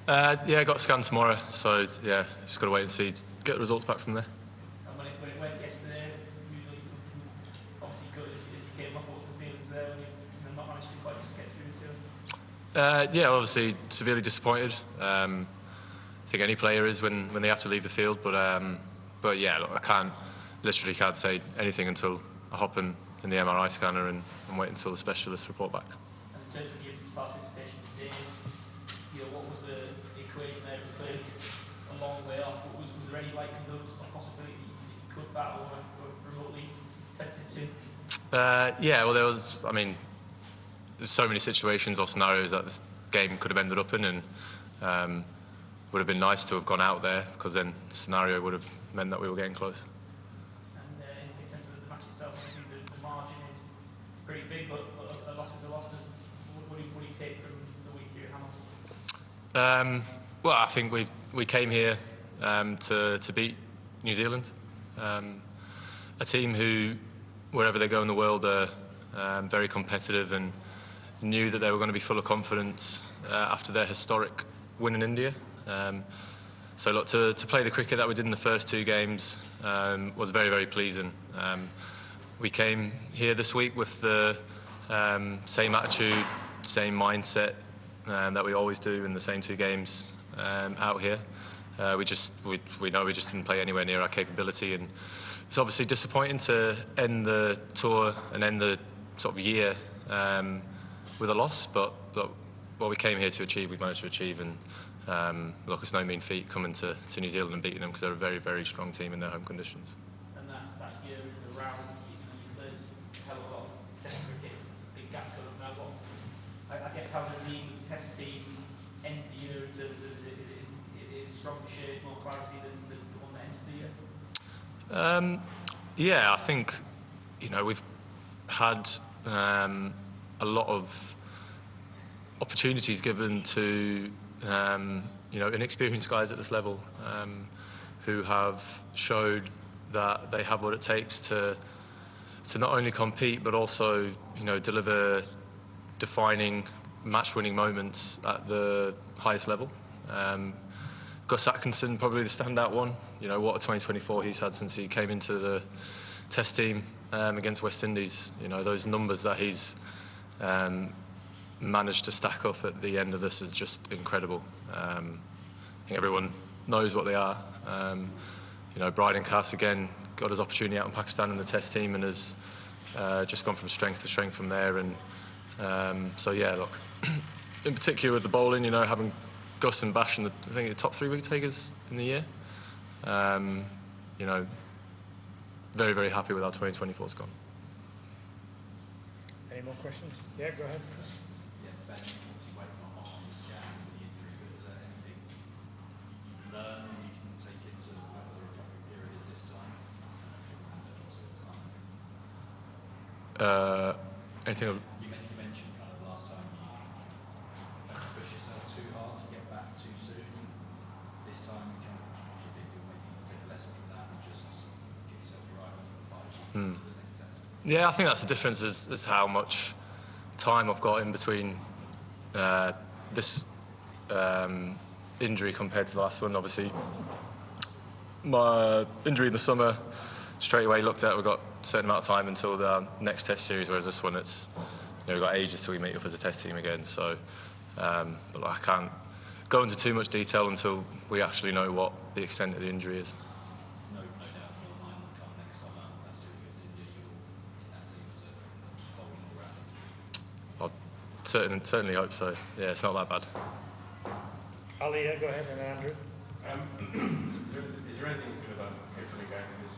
Yeah, got scanned tomorrow, so yeah, just got to wait and see, get the results back from there. And when it went yesterday, you obviously good as you came off. What was the feelings there when you not managed to quite just get through to him? Yeah, obviously severely disappointed. I think any player is when they have to leave the field, but yeah, look, I literally can't say anything until I hop in the MRI scanner and wait until the specialists report back. And in terms of your participation today, what was the equation there? It was clearly a long way off. Was there any likelihood or possibility you could bat or remotely tempted to? Yeah, well, there's so many situations or scenarios that this game could have ended up in, and would have been nice to have gone out there, because then the scenario would have meant that we were getting close. And in terms of the match itself, obviously the margin is pretty big, but a loss is a loss. What do you take from the week here at Hamilton? Well, I think we came here to beat New Zealand, a team who, wherever they go in the world, are very competitive, and knew that they were going to be full of confidence after their historic win in India. So look, to play the cricket that we did in the first two games was very, very pleasing. We came here this week with the same attitude, same mindset that we always do in the same two games out here. We know we just didn't play anywhere near our capability, and it's obviously disappointing to end the tour and end the sort of year with a loss, but look, what we came here to achieve, we managed to achieve, and look, it's no mean feat coming to New Zealand and beating them, because they're a very, very strong team in their home conditions. And that year in the round, you played a hell of a lot of Test cricket, big gap cover. Now, I guess how does the Test team end the year in terms of is it in stronger shape, more clarity than the one that entered the year? Yeah, I think we've had a lot of opportunities given to inexperienced guys at this level who have showed that they have what it takes to not only compete but also deliver defining match-winning moments at the highest level. Gus Atkinson, probably the standout one. What a 2024 he's had since he came into the Test team against West Indies. Those numbers that he's managed to stack up at the end of this is just incredible. I think everyone knows what they are. Brydon Cass again got his opportunity out in Pakistan in the Test team and has just gone from strength to strength from there. And so yeah, look, in particular with the bowling, having Gus and Bash in the top 3 wicket takers in the year. Very, very happy with how 2024's gone. Any more questions? Yeah, go ahead. Yeah, Ben, you went on the scan with the injury, but is there anything you learn and you can take into what the recovery period is this time? Anything? You mentioned kind of last time you don't push yourself too hard to get back too soon. This time, do you think you'll maybe take a lesson from that and just get yourself right for 5 months to the next test? Yeah, I think that's the difference is how much time I've got in between this injury compared to the last one. Obviously, my injury in the summer, straight away looked at, we've got a certain amount of time until the next Test series, whereas this one, it's we've got ages till we meet up as a Test team again. So, but I can't go into too much detail until we actually know what the extent of the injury is. No doubt your mind will come next summer. That's serious India. You're in that team as a bowling all-round. I'll certainly hope so. Yeah, it's not that bad. Ali, go ahead, and Andrew. Is there anything good about differently going to this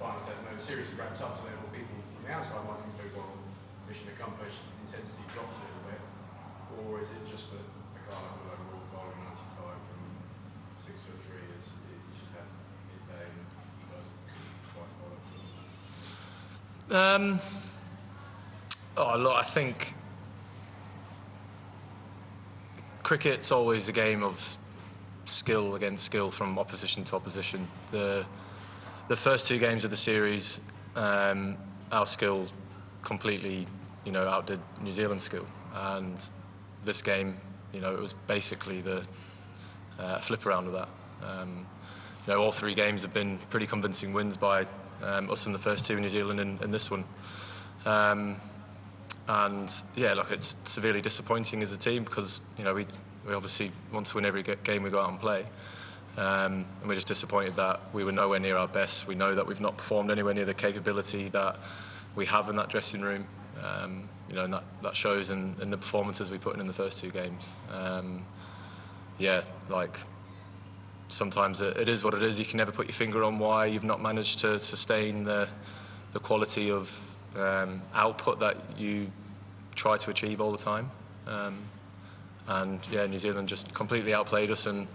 final test? I know the series wraps up, so therefore people from the outside might conclude, well, mission accomplished, intensity drops a little bit, or is it just that a guy like Willow Rule bowling 95 from 6 for 3 is he just had his day and you guys couldn't quite bowl up to him? Look, I think cricket's always a game of skill against skill from opposition to opposition. The first two games of the series, our skill completely, outdid New Zealand's skill, and this game, it was basically the a flip around of that. All 3 games have been pretty convincing wins by us in the first 2 in New Zealand and this one. And yeah, look, it's severely disappointing as a team because we obviously want to win every game we go out and play. And we're just disappointed that we were nowhere near our best. We know that we've not performed anywhere near the capability that we have in that dressing room. And that shows in the performances we put in the first 2 games. Sometimes it is what it is. You can never put your finger on why you've not managed to sustain the quality of output that you try to achieve all the time. And yeah, New Zealand just completely outplayed us. And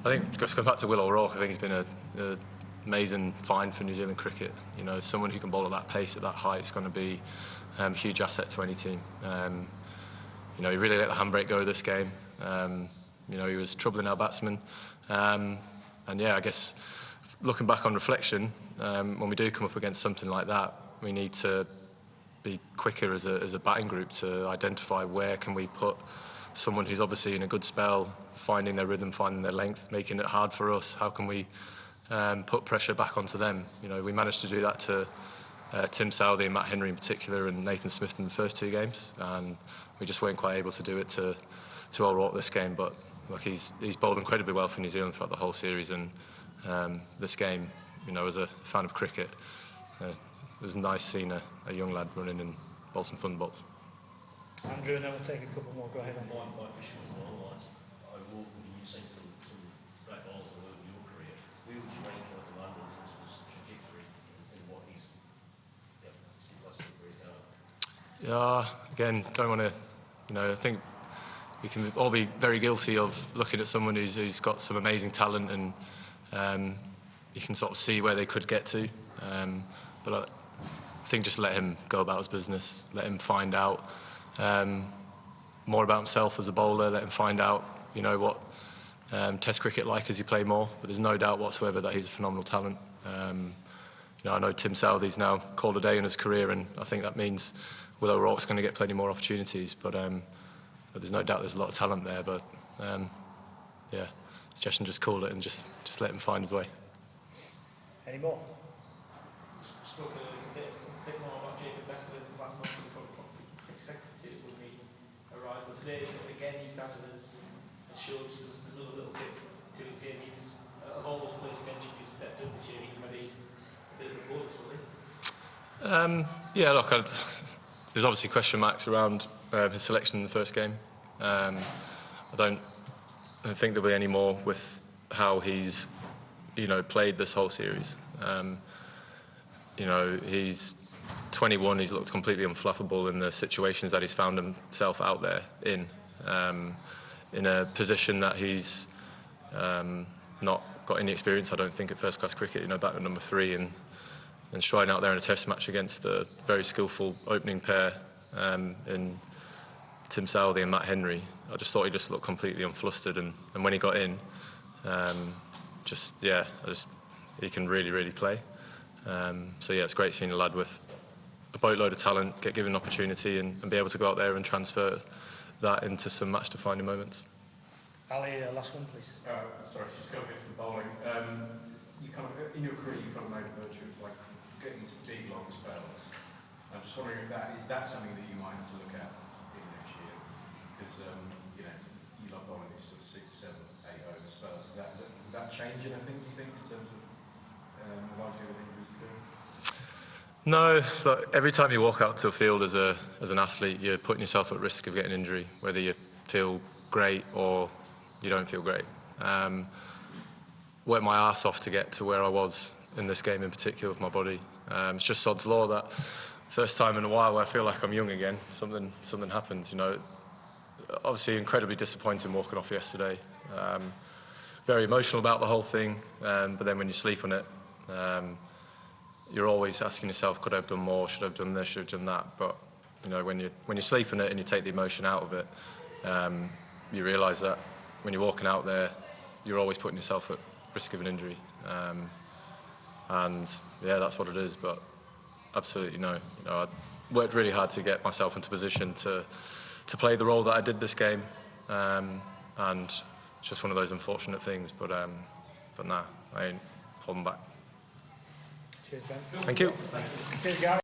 I think, just going back to Will O'Rourke, I think he's been an amazing find for New Zealand cricket. Someone who can bowl at that pace, at that height, is going to be a huge asset to any team. He really let the handbrake go this game. He was troubling our batsmen. And yeah, I guess looking back on reflection, when we do come up against something like that, we need to be quicker as a batting group to identify where can we put someone who's obviously in a good spell, finding their rhythm, finding their length, making it hard for us. How can we put pressure back onto them? We managed to do that to Tim Southee and Matt Henry in particular, and Nathan Smith in the first 2 games, and we just weren't quite able to do it to O'Rourke this game. But look, he's bowled incredibly well for New Zealand throughout the whole series, and this game, as a fan of cricket, it was nice seeing a young lad run in and bowl some thunderbolts. Andrew, and then we'll take a couple more. Go ahead. My question was along the lines. You've seen some great bowls in your career. Where would you rank him at the moment in terms of his trajectory and what he's again, don't want to. I think we can all be very guilty of looking at someone who's got some amazing talent, and you can sort of see where they could get to. But I think just let him go about his business. Let him find out more about himself as a bowler. Let him find out, what Test cricket like as he play more. But there's no doubt whatsoever that he's a phenomenal talent. I know Tim Southee's now called a day in his career, and I think that means Will O'Rourke's going to get plenty more opportunities. But there's no doubt there's a lot of talent there. But yeah, suggestion just call it and just let him find his way. Any more? Spoke a bit more about Jacob Becker in this last month than probably expected to when we arrived. But today, again, he kind of has showed just another little bit to his game. He's, of all those players you mentioned who've stepped up this year, he's maybe a bit of a bonus, really. Yeah, look, there's obviously question marks around his selection in the first game. I don't think there'll be any more with how he's, played this whole series. He's 21, he's looked completely unflappable in the situations that he's found himself out there in a position that he's not got any experience, I don't think, at first-class cricket, batting number 3 and striding out there in a test match against a very skillful opening pair in Tim Southee and Matt Henry. I just thought he just looked completely unflustered, and when he got in, he can really, really play. So yeah, it's great seeing a lad with a boatload of talent get given an opportunity and be able to go out there and transfer that into some match-defining moments. Ali, last one, please. Sorry, just go back to the bowling. You kind of, in your career, you kind of made a virtue of like getting into big long spells. I'm just wondering if that is something that you might have to look at in next year, because you love bowling these sort of 6, 7, 8 over spells. Would that change anything, you think, in terms of the likelihood of injuries occurring? No, but every time you walk out to a field as an athlete, you're putting yourself at risk of getting injury, whether you feel great or you don't feel great. Worked my arse off to get to where I was in this game in particular with my body. It's just sod's law that first time in a while where I feel like I'm young again, something happens. Obviously incredibly disappointing walking off yesterday. Very emotional about the whole thing, but then when you sleep on it, you're always asking yourself, could I have done more? Should I have done this? Should I have done that? But when you sleep on it and you take the emotion out of it, you realise that when you're walking out there, you're always putting yourself at risk of an injury. And yeah, that's what it is. But absolutely no. I worked really hard to get myself into position to play the role that I did this game. And just one of those unfortunate things. But nah, I ain't holding back. Cheers, Ben. Thank you. Cheers, guys.